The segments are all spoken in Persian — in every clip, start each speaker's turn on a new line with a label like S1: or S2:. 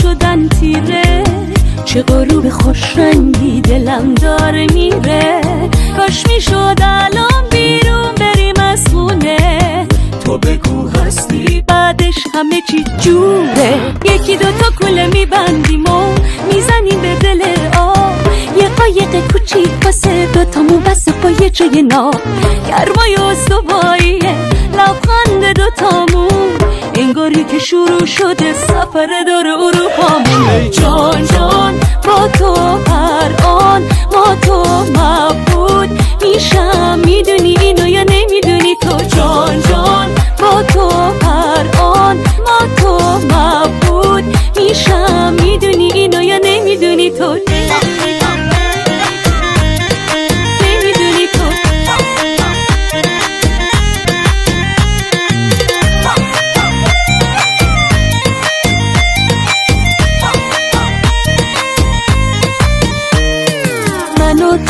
S1: شدن تیره، چه غروب خوش رنگی دلم داره میره. کاش میشد الان بیرون بریم از خونه، تو بگو هستی بعدش همه چی جوره. یکی دوتا کوله میبندیم و میزنیم به دل آب، یه قایق کوچیک واسه دوتامون بس با یه جای ناب. گرمای استواییه لبخند دوتامون، انگاری که شروع شده سفر دور اروپامون. ای جان جان با تو هر آن ما تو مبهوت میشم، میدونی اینو یا نمیدونی تو؟ جان جان با تو هر آن ما تو مبهوت میشم، میدونی اینو یا نمیدونی تو؟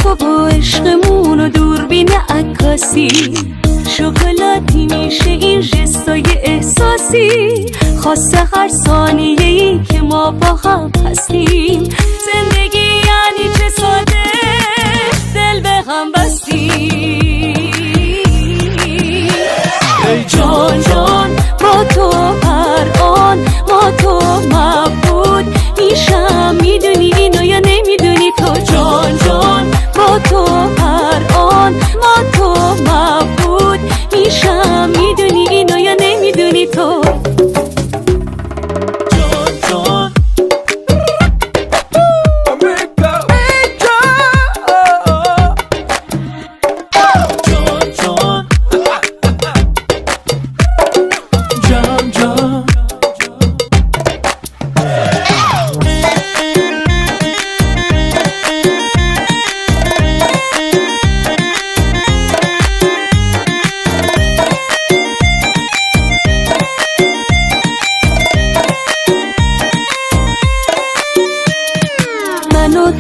S1: تو با عشقمون و دوربین عکاسی، شکلاتی میشه این جستای احساسی. خاصه هر ثانیه‌ای که ما با هم هستیم، زندگی یعنی چه ساده دل به هم بستیم. ای جان جان با تو هر آن ما تو مبهوت میشم، میدونی اینو یا نمیدونی تو؟ جان جان با تو هر آن ما تو مبهوت میشم، میدونی اینو یا نمیدونی تو؟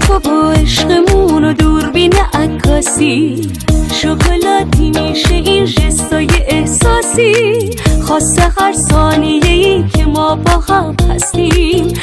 S1: تو با عشقمون و دوربین عکاسی، شکلاتی میشه این جستای احساسی. خاصه هر ثانیه‌ای که ما با هم هستیم،